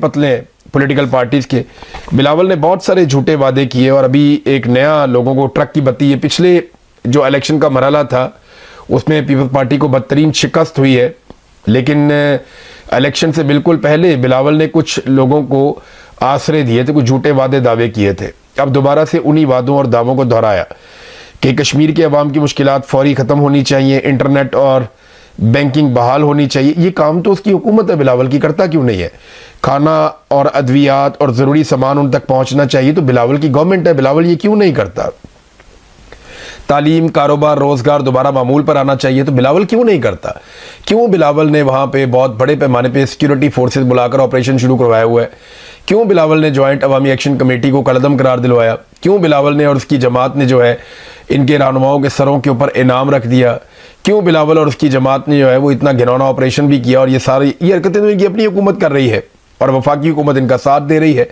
पतले political parties के बिलावल ने बहुत सारे झूठे वादे किए और अभी एक नया लोगों को ट्रक की बत्ती है। पिछले जो इलेक्शन का मरहला था उसमें पीपल्स पार्टी को बदतरीन शिकस्त हुई है, लेकिन इलेक्शन से बिल्कुल पहले बिलावल ने कुछ लोगों को आश्रय दिए थे, कुछ झूठे वादे दावे किए थे। अब दोबारा से उन्हीं वादों और दावों को दोहराया कि कश्मीर के अवाम की मुश्किलात फौरी ख़त्म होनी चाहिए, इंटरनेट और बैंकिंग बहाल होनी चाहिए। ये काम तो उसकी हुकूमत है, बिलावल की करता क्यों नहीं है? खाना और अद्वियात और ज़रूरी सामान उन तक पहुंचना चाहिए तो बिलावल की गवर्नमेंट है, बिलावल ये क्यों नहीं करता? तालीम, कारोबार, रोज़गार दोबारा मामूल पर आना चाहिए तो बिलावल क्यों नहीं करता? क्यों बिलावल ने वहाँ पे बहुत बड़े पैमाने पे सिक्योरिटी फोर्सेस बुलाकर ऑपरेशन शुरू करवाया हुआ है? क्यों बिलावल ने जॉइंट अवामी एक्शन कमेटी को कलदम करार दिलवाया? क्यों बिलावल ने और उसकी जमात ने जो है इनके रहनुमाओं के सरों के ऊपर इनाम रख दिया? क्यों बिलावल और उसकी जमात ने जो है वो इतना घिनौना ऑपरेशन भी किया? और ये सारी ये हरकतें तो इनकी अपनी हुकूमत कर रही है और वफाकी हुकूमत इनका साथ दे रही है।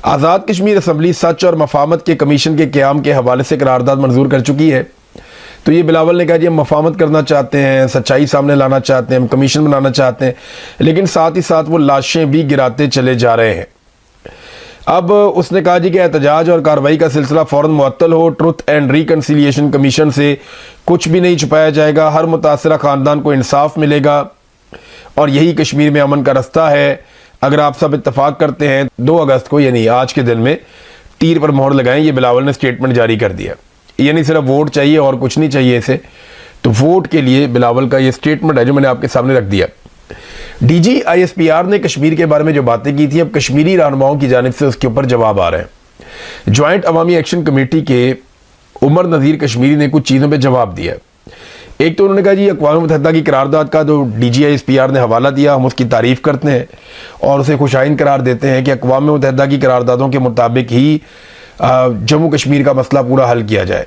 आज़ाद कश्मीर असम्बली सच और मफामत के कमीशन के क़याम के हवाले से करारदाद मंजूर कर चुकी है। तो ये बिलावल ने कहा जी हम मफामत करना चाहते हैं, सच्चाई सामने लाना चाहते हैं, हम कमीशन बनाना चाहते हैं, लेकिन साथ ही साथ वो लाशें भी गिराते चले जा रहे हैं। अब उसने कहा जी कि एहतजाज और कार्रवाई का सिलसिला फ़ौरन मुअत्तल हो, ट्रुथ एंड रिकन्सिलिएशन कमीशन से कुछ भी नहीं छुपाया जाएगा, हर मुतासरा ख़ानदान को इंसाफ मिलेगा और यही कश्मीर में अमन का रास्ता है। अगर आप सब इत्तफाक करते हैं 2 अगस्त को यानी आज के दिन में तीर पर मोहर लगाएं, ये बिलावल ने स्टेटमेंट जारी कर दिया। यानी सिर्फ वोट चाहिए और कुछ नहीं चाहिए इसे, तो वोट के लिए बिलावल का ये स्टेटमेंट है जो मैंने आपके सामने रख दिया। डीजी आईएसपीआर ने कश्मीर के बारे में जो बातें की थी अब कश्मीरी रहनुमाओं की जानिब से उसके ऊपर जवाब आ रहे हैं। ज्वाइंट अवामी एक्शन कमेटी के उमर नज़ीर कश्मीरी ने कुछ चीज़ों पे जवाब दिया। एक तो उन्होंने कहा जी अक़वाम मुत्तहिदा की करारदाद का जो डीजी आईएसपीआर ने हवाला दिया हम उसकी तारीफ़ करते हैं और उसे खुशाइन करार देते हैं कि अक़वाम मुत्तहिदा की करारदादों के मुताबिक ही जम्मू कश्मीर का मसला पूरा हल किया जाए।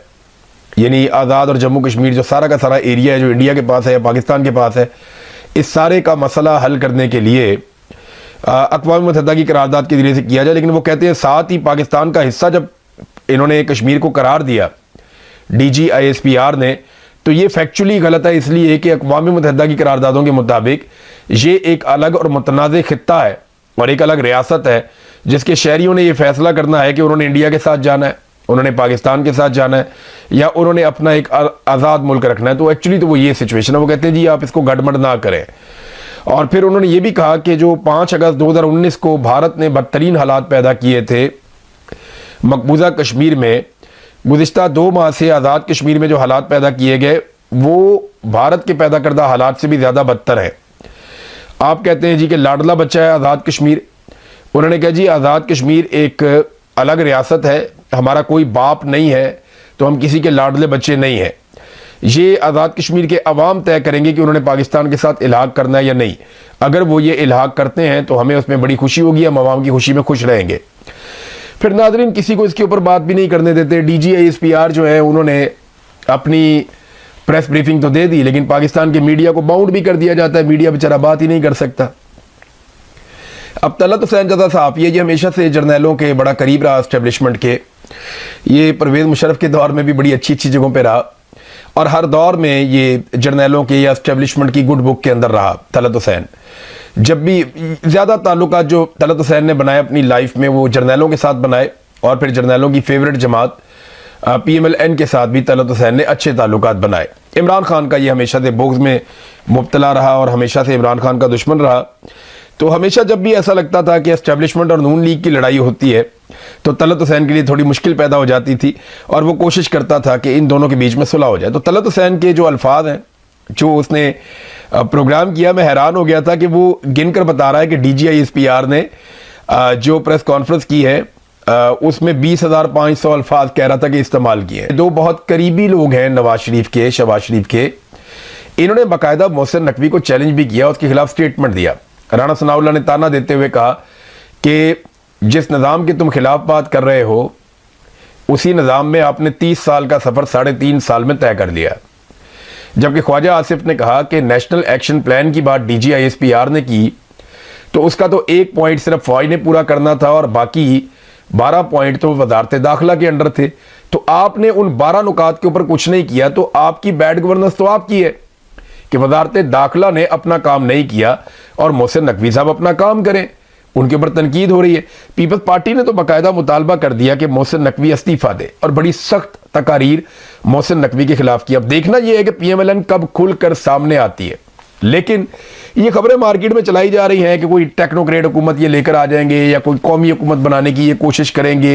यानी आज़ाद और जम्मू कश्मीर जो सारा का सारा एरिया है जो इंडिया के पास है या पाकिस्तान के पास है, इस सारे का मसला हल करने के लिए अक़वाम मुत्तहिदा की करारदाद के ज़रिए से किया जाए। लेकिन वो कहते हैं साथ ही पाकिस्तान का हिस्सा जब इन्होंने कश्मीर को करार दिया डीजी आईएसपीआर ने, तो ये फैक्चुअली गलत है, इसलिए कि अक़वाम मुत्तहिदा की करारदादों के मुताबिक ये एक अलग और मुतनाज़ खित्ता है और एक अलग रियासत है जिसके शहरियों ने यह फैसला करना है कि उन्होंने इंडिया के साथ जाना है, उन्होंने पाकिस्तान के साथ जाना है या उन्होंने अपना एक आज़ाद मुल्क रखना है। तो एक्चुअली तो वो ये सिचुएशन है। वो कहते हैं जी आप इसको गड़बड़ ना करें। और फिर उन्होंने ये भी कहा कि जो 5 अगस्त 2019 को भारत ने बदतरीन हालात पैदा किए थे मकबूजा कश्मीर में, गुज़िश्ता 2 माह से आज़ाद कश्मीर में जो हालात पैदा किए गए वो भारत के पैदा करदा हालात से भी ज़्यादा बदतर है। आप कहते हैं जी कि लाडला बच्चा है आज़ाद कश्मीर। उन्होंने कहा जी आज़ाद कश्मीर एक अलग रियासत है, हमारा कोई बाप नहीं है, तो हम किसी के लाडले बच्चे नहीं हैं। ये आज़ाद कश्मीर के अवाम तय करेंगे कि उन्होंने पाकिस्तान के साथ इल्हाक करना है या नहीं। अगर वो ये इल्हाक करते हैं तो हमें उसमें बड़ी खुशी होगी, हम अवाम की खुशी में खुश रहेंगे। फिर नाज़रीन किसी को इसके ऊपर बात भी नहीं करने देते। डीजी आईएसपीआर जो है उन्होंने अपनी प्रेस ब्रीफिंग तो दे दी, लेकिन पाकिस्तान के मीडिया को बाउंड भी कर दिया जाता है, मीडिया बेचारा बात ही नहीं कर सकता। अब तलत हुसैन जदा साहब ये हमेशा से जर्नैलों के बड़ा करीब रहा, एस्टेब्लिशमेंट के, ये परवेज़ मुशर्रफ के दौर में भी बड़ी अच्छी अच्छी जगहों पे रहा और हर दौर में ये जर्नैलों के या एस्टेब्लिशमेंट की गुड बुक के अंदर रहा। तलत हुसैन जब भी ज़्यादा ताल्लुकात जो तलत हुसैन ने बनाए अपनी लाइफ में वो जर्नैलों के साथ बनाए और फिर जर्नैलों की फेवरेट जमात PMLN के साथ भी तलत हुसैन ने अच्छे ताल्लुकात बनाए। इमरान खान का ये हमेशा से बुग़्ज़ में मुब्तला रहा और हमेशा से इमरान खान का दुश्मन रहा। तो हमेशा जब भी ऐसा लगता था कि एस्टेब्लिशमेंट और नून लीग की लड़ाई होती है तो तलत हुसैन के लिए थोड़ी मुश्किल पैदा हो जाती थी और वो कोशिश करता था कि इन दोनों के बीच में सुलह हो जाए। तो तलत हुसैन के जो अल्फाज हैं जो उसने प्रोग्राम किया, मैं हैरान हो गया था कि वो गिनकर बता रहा है कि डीजी आईएसपीआर ने जो प्रेस कॉन्फ्रेंस की है उसमें 20,500 अल्फाज कह रहा था कि इस्तेमाल किए हैं। 2 बहुत करीबी लोग हैं नवाज शरीफ के, शहबाज शरीफ के, इन्होंने बाकायदा मोहसिन नकवी को चैलेंज भी किया, उसके खिलाफ स्टेटमेंट दिया। राना सनाउल्लाह ने ताना देते हुए कहा कि जिस निज़ाम के तुम खिलाफ बात कर रहे हो उसी निज़ाम में आपने 30 साल का सफ़र 3.5 साल में तय कर लिया। जबकि ख्वाजा आसिफ ने कहा कि नेशनल एक्शन प्लान की बात डीजी आईएसपीआर ने की तो उसका तो 1 पॉइंट सिर्फ फौज ने पूरा करना था और बाकी 12 पॉइंट तो वजारत दाखिला के अंडर थे। तो आपने उन 12 नुकात के ऊपर कुछ नहीं किया, तो आपकी बैड गवर्नेंस तो आपकी है कि वजारत दाखिला ने अपना काम नहीं किया और मोहसिन नकवी साहब अपना काम करें। उनके ऊपर तनकीद हो रही है। पीपल्स पार्टी ने तो बाकायदा मुतालबा कर दिया कि मोहसिन नकवी इस्तीफा दे और बड़ी सख्त तकारीर मोहसिन नकवी के खिलाफ की। अब देखना यह है कि पीएमएलएन कब खुलकर सामने आती है। लेकिन ये खबरें मार्केट में चलाई जा रही हैं कि कोई टेक्नोक्रेट हुकूमत ये लेकर आ जाएंगे या कोई कौमी हुकूमत बनाने की ये कोशिश करेंगे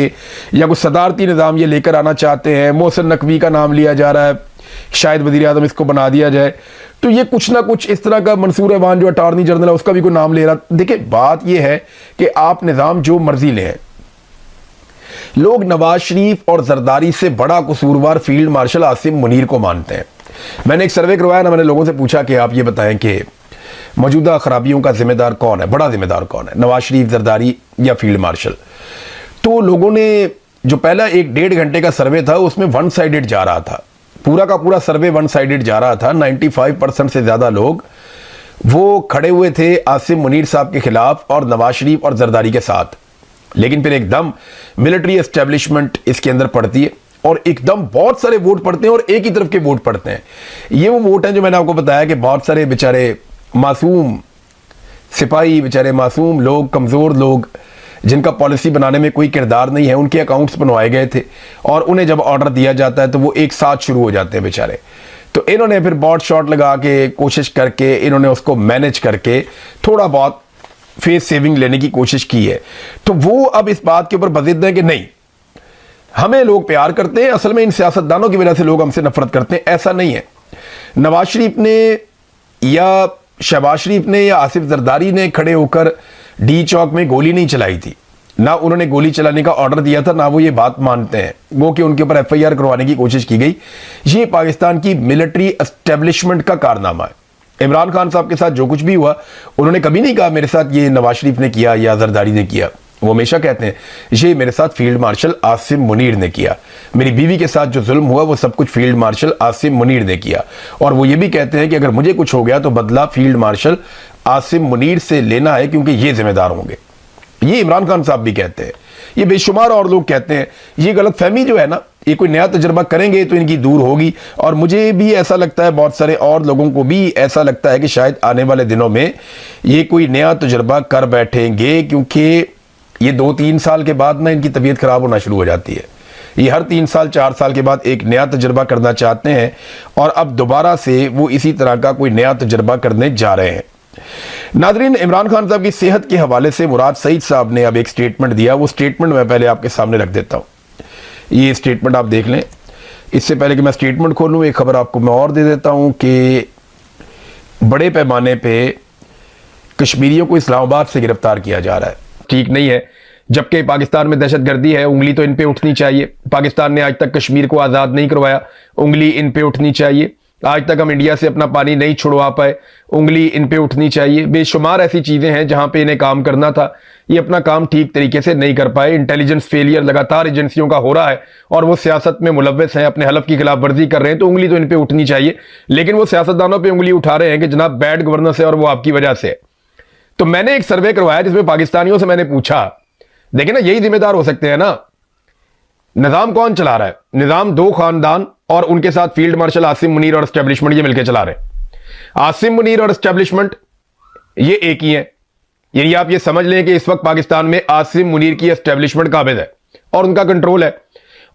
या कोई सदारती निज़ाम ये लेकर आना चाहते हैं। मोहसिन नकवी का नाम लिया जा रहा है, शायद वज़ीर आज़म इसको बना दिया जाए। तो ये कुछ ना कुछ इस तरह का मंसूर अवान जो अटॉर्नी जनरल है उसका भी कोई नाम ले रहा। देखिए बात यह है कि आप निज़ाम जो मर्जी लें, लोग नवाज शरीफ और जरदारी से बड़ा कसूरवार फील्ड मार्शल आसिम मुनीर को मानते हैं। मैंने एक सर्वे करवाया ना, मैंने लोगों से पूछा कि आप ये बताएं कि मौजूदा खराबियों का जिम्मेदार कौन है, बड़ा जिम्मेदार कौन है, नवाज शरीफ, जरदारी या फील्ड मार्शल। तो लोगों ने जो पहला 1-1.5 घंटे का सर्वे था उसमें वन साइडेड जा रहा था, पूरा का पूरा सर्वे वन साइडेड जा रहा था। 95% से ज्यादा लोग वो खड़े हुए थे आसिम मुनीर साहब के खिलाफ और नवाज शरीफ और जरदारी के साथ। लेकिन फिर एकदम मिलिट्री एस्टेब्लिशमेंट इसके अंदर पड़ती है और एकदम बहुत सारे वोट पड़ते हैं और एक ही तरफ के वोट पड़ते हैं। ये वो वोट हैं जो मैंने आपको बताया कि बहुत सारे बेचारे मासूम सिपाही, बेचारे मासूम लोग, कमज़ोर लोग जिनका पॉलिसी बनाने में कोई किरदार नहीं है, उनके अकाउंट्स बनवाए गए थे और उन्हें जब ऑर्डर दिया जाता है तो वो एक साथ शुरू हो जाते हैं बेचारे। तो इन्होंने फिर बॉट शॉट लगा के कोशिश करके इन्होंने उसको मैनेज करके थोड़ा बहुत फेस सेविंग लेने की कोशिश की है। तो वो अब इस बात के ऊपर बज़िद है कि नहीं, हमें लोग प्यार करते हैं, असल में इन सियासतदानों की वजह से लोग हमसे नफरत करते हैं। ऐसा नहीं है। नवाज शरीफ ने या शहबाज शरीफ ने या आसिफ जरदारी ने खड़े होकर डी चौक में गोली नहीं चलाई थी, ना उन्होंने गोली चलाने का ऑर्डर दिया था, ना वो ये बात मानते हैं। वो कि उनके ऊपर एफआईआर करवाने की कोशिश की गई, ये पाकिस्तान की मिलिट्री एस्टेब्लिशमेंट का कारनामा है। इमरान खान साहब के साथ जो कुछ भी हुआ, उन्होंने कभी नहीं कहा मेरे साथ ये नवाज शरीफ ने किया या जरदारी ने किया। वो हमेशा कहते हैं ये मेरे साथ फील्ड मार्शल आसिम मुनीर ने किया, मेरी बीवी के साथ जो जुल्म हुआ वो सब कुछ फील्ड मार्शल आसिम मुनीर ने किया। और वो ये भी कहते हैं कि अगर मुझे कुछ हो गया तो बदला फील्ड मार्शल आसिम मुनीर से लेना है क्योंकि ये जिम्मेदार होंगे। ये इमरान खान साहब भी कहते हैं, ये बेशुमार और लोग कहते हैं। ये गलत फहमी जो है ना, ये कोई नया तजुर्बा करेंगे तो इनकी दूर होगी। और मुझे भी ऐसा लगता है, बहुत सारे और लोगों को भी ऐसा लगता है कि शायद आने वाले दिनों में ये कोई नया तजुर्बा कर बैठेंगे, क्योंकि ये 2-3 साल के बाद ना इनकी तबीयत खराब होना शुरू हो जाती है। ये हर 3 साल 4 साल के बाद एक नया तजुर्बा करना चाहते हैं और अब दोबारा से वो इसी तरह का कोई नया तजुर्बा करने जा रहे हैं। नाज़रीन, इमरान खान साहब की सेहत के हवाले से मुराद सईद साहब ने अब एक स्टेटमेंट दिया। वो स्टेटमेंट मैं पहले आपके सामने रख देता हूं। ये स्टेटमेंट आप देख लें। इससे पहले कि मैं स्टेटमेंट खोलूं, एक खबर आपको मैं और दे देता हूं कि बड़े पैमाने पे कश्मीरियों को इस्लामाबाद से गिरफ्तार किया जा रहा है। ठीक नहीं है, जबकि पाकिस्तान में दहशतगर्दी है, उंगली तो इन पे उठनी चाहिए। पाकिस्तान ने आज तक कश्मीर को आज़ाद नहीं करवाया, उंगली इन पे उठनी चाहिए। आज तक हम इंडिया से अपना पानी नहीं छुड़वा पाए, उंगली इन पे उठनी चाहिए। बेशुमार ऐसी चीजें हैं जहां पे इन्हें काम करना था, ये अपना काम ठीक तरीके से नहीं कर पाए। इंटेलिजेंस फेलियर लगातार एजेंसियों का हो रहा है और वो सियासत में मुलव्वस हैं, अपने हलफ की खिलाफ वर्जी कर रहे हैं, तो उंगली तो इन पे उठनी चाहिए। लेकिन वो सियासतदानों पर उंगली उठा रहे हैं कि जनाब बैड गवर्नेंस है और वो आपकी वजह से है। तो मैंने एक सर्वे करवाया जिसमें पाकिस्तानियों से मैंने पूछा, देखिए ना, यही जिम्मेदार हो सकते हैं ना, निजाम कौन चला रहा है? निजाम 2 खानदान और उनके साथ फील्ड मार्शल आसिम मुनीर और एस्टेब्लिशमेंट ये मिलकर चला रहे हैं। आसिम मुनीर और एस्टेब्लिशमेंट ये एक ही है। यानी आप ये समझ लें कि इस वक्त पाकिस्तान में आसिम मुनीर की एस्टेब्लिशमेंट काबिज है और उनका कंट्रोल है।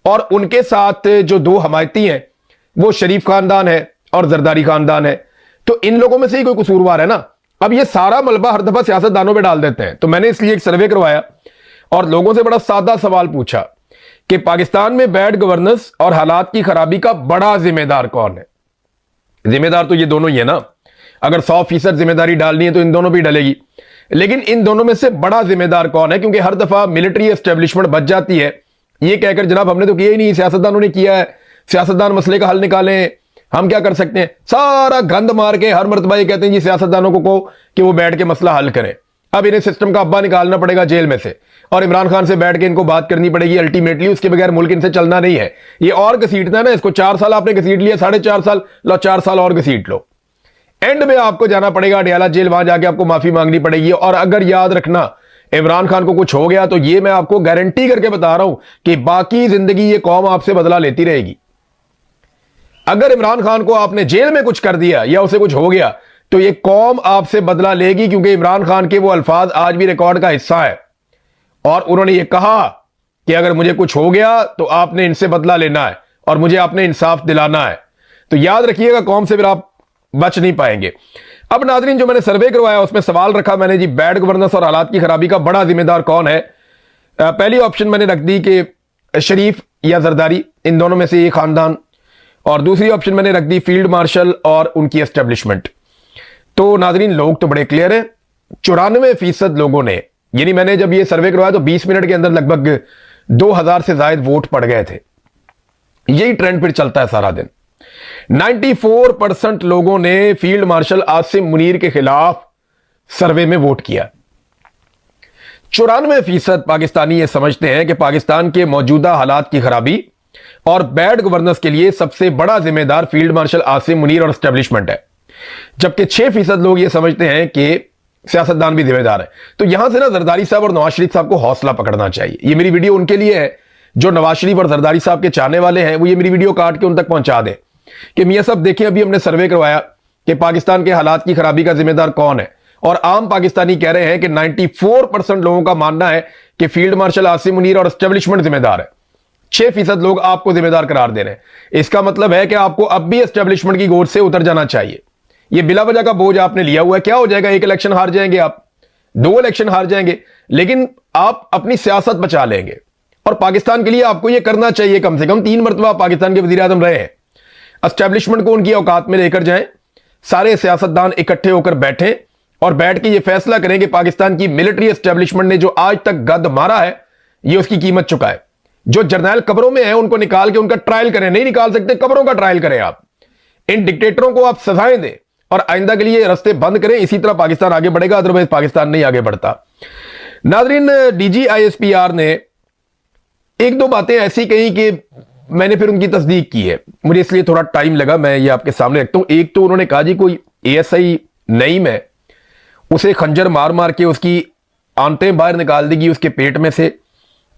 और उनके साथ जो 2 हमायती हैं वो शरीफ खानदान है और जरदारी खानदान है। तो इन लोगों में से ही कोई कसूरवार है ना। अब ये सारा मलबा हर दफा सियासतदानों पे डाल देते हैं। तो मैंने इसलिए एक सर्वे करवाया और लोगों से बड़ा सादा सवाल पूछा कि पाकिस्तान में बैड गवर्नेंस और हालात की खराबी का बड़ा जिम्मेदार कौन है? जिम्मेदार तो ये दोनों ही है ना। अगर 100% जिम्मेदारी डालनी है तो इन दोनों भी डलेगी, लेकिन इन दोनों में से बड़ा जिम्मेदार कौन है? क्योंकि हर दफा मिलिट्री एस्टेब्लिशमेंट बच जाती है ये कहकर जनाब हमने तो किया ही नहीं, सियासतदानों ने किया है, सियासतदान मसले का हल निकालें, हम क्या कर सकते हैं। सारा गंद मार के हर मरतबा ये कहते हैं जी सियासतदानों को कि वो बैठ के मसला हल करें। अब इन्हें सिस्टम का अब्बा निकालना पड़ेगा जेल में से और इमरान खान से बैठ के इनको बात करनी पड़ेगी अल्टीमेटली। उसके बगैर मुल्क इनसे चलना नहीं है। ये और घसीटना है ना, इसको 4 साल आपने घसीट लिया, 4.5 साल लो, 4 साल और घसीट लो। एंड में आपको जाना पड़ेगा अडयाला जेल, वहां जाके आपको माफी मांगनी पड़ेगी। और अगर याद रखना इमरान खान को कुछ हो गया तो ये मैं आपको गारंटी करके बता रहा हूं कि बाकी जिंदगी ये कौम आपसे बदला लेती रहेगी। अगर इमरान खान को आपने जेल में कुछ कर दिया या उसे कुछ हो गया तो ये कौम आपसे बदला लेगी, क्योंकि इमरान खान के वो अल्फाज आज भी रिकॉर्ड का हिस्सा है और उन्होंने ये कहा कि अगर मुझे कुछ हो गया तो आपने इनसे बदला लेना है और मुझे आपने इंसाफ दिलाना है। तो याद रखिएगा, कौम से फिर आप बच नहीं पाएंगे। अब नाजरीन, जो मैंने सर्वे करवाया उसमें सवाल रखा मैंने जी, बैड गवर्नेंस और हालात की खराबी का बड़ा जिम्मेदार कौन है। पहली ऑप्शन मैंने रख दी कि शरीफ या जरदारी, इन दोनों में से ये खानदान, और दूसरी ऑप्शन मैंने रख दी फील्ड मार्शल और उनकी एस्टेब्लिशमेंट। तो नाजरीन, लोग तो बड़े क्लियर है, 94% लोगों ने, यानी मैंने जब ये सर्वे करवाया तो 20 मिनट के अंदर लगभग 2000 से ज्यादा वोट पड़ गए थे। यही ट्रेंड फिर चलता है सारा दिन। 94% लोगों ने फील्ड मार्शल आसिम मुनीर के खिलाफ सर्वे में वोट किया। 94% पाकिस्तानी ये समझते हैं कि पाकिस्तान के मौजूदा हालात की खराबी और बैड गवर्नेंस के लिए सबसे बड़ा जिम्मेदार फील्ड मार्शल आसिम मुनीर और एस्टेब्लिशमेंट है, जबकि 6% लोग ये समझते हैं कि सियासतदान भी जिम्मेदार है। तो यहां से ना जरदारी साहब और नवाज शरीफ साहब को हौसला पकड़ना चाहिए। ये मेरी वीडियो उनके लिए है जो नवाज शरीफ और जरदारी साहब के चाहने वाले हैं, वो ये मेरी वीडियो काट के उन तक पहुंचा दें कि मियां साहब देखिए, अभी हमने सर्वे करवाया कि पाकिस्तान के हालात की खराबी का जिम्मेदार कौन है, और आम पाकिस्तानी कह रहे हैं कि 94% लोगों का मानना है कि फील्ड मार्शल आसिम मुनीर और एस्टेब्लिशमेंट जिम्मेदार है। 6% लोग आपको जिम्मेदार करार दे रहे हैं। इसका मतलब है कि आपको अब भी एस्टेब्लिशमेंट की गोद से उतर जाना चाहिए। ये बिला वजह का बोझ आपने लिया हुआ है। क्या हो जाएगा, एक इलेक्शन हार जाएंगे आप, 2 इलेक्शन हार जाएंगे, लेकिन आप अपनी सियासत बचा लेंगे। और पाकिस्तान के लिए आपको यह करना चाहिए, कम से कम 3 मरतबा पाकिस्तान के वजीर आजम रहे हैं। एस्टेब्लिशमेंट को उनकी औकात में लेकर जाएं, सारे सियासतदान इकट्ठे होकर बैठें और बैठ के यह फैसला करें कि पाकिस्तान की मिलिट्री एस्टेब्लिशमेंट ने जो आज तक गद मारा है, यह उसकी कीमत चुकाए। जो जर्नैल कब्रों में है उनको निकाल के उनका ट्रायल करें, नहीं निकाल सकते कब्रों का ट्रायल करें आप। इन डिक्टेटरों को आप सजाएं दें और आइंदा के लिए रास्ते बंद करें। इसी तरह पाकिस्तान आगे बढ़ेगा, अदरवाइज पाकिस्तान नहीं आगे बढ़ता। नाजरीन, DGISPR ने 1-2 बातें ऐसी कही कि मैंने फिर उनकी तस्दीक की है, मुझे इसलिए थोड़ा टाइम लगा, मैं ये आपके सामने रखता हूं। एक तो उन्होंने कहा जी, कोई ASI नईम है, उसे खंजर मार मार के उसकी आंतें बाहर निकाल देगी उसके पेट में से,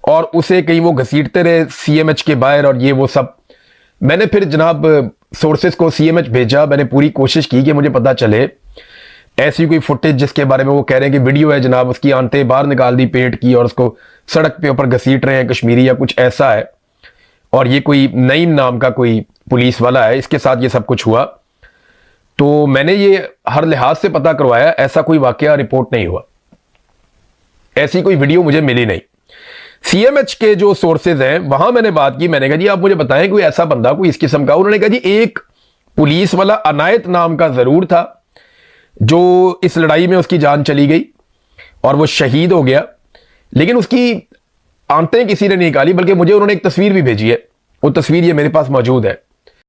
और उसे कहीं वो घसीटते रहे CMH के बाहर, और ये वो सब। मैंने फिर जनाब सोर्सेस को CMH भेजा, मैंने पूरी कोशिश की कि मुझे पता चले ऐसी कोई फुटेज जिसके बारे में वो कह रहे हैं कि वीडियो है जनाब, उसकी आंतें बाहर निकाल दी पेट की और उसको सड़क पे ऊपर घसीट रहे हैं कश्मीरी या कुछ ऐसा है, और ये कोई नईम नाम का कोई पुलिस वाला है, इसके साथ ये सब कुछ हुआ। तो मैंने ये हर लिहाज से पता करवाया, ऐसा कोई वाकया रिपोर्ट नहीं हुआ, ऐसी कोई वीडियो मुझे मिली नहीं। CMH के जो सोर्सेज हैं वहां मैंने बात की, मैंने कहा जी आप मुझे बताएं कोई ऐसा बंदा कोई इस किस्म का। उन्होंने कहा जी एक पुलिस वाला अनायत नाम का जरूर था, जो इस लड़ाई में उसकी जान चली गई और वो शहीद हो गया, लेकिन उसकी आंतें किसी ने नहीं निकाली, बल्कि मुझे उन्होंने एक तस्वीर भी भेजी है, वो तस्वीर ये मेरे पास मौजूद है।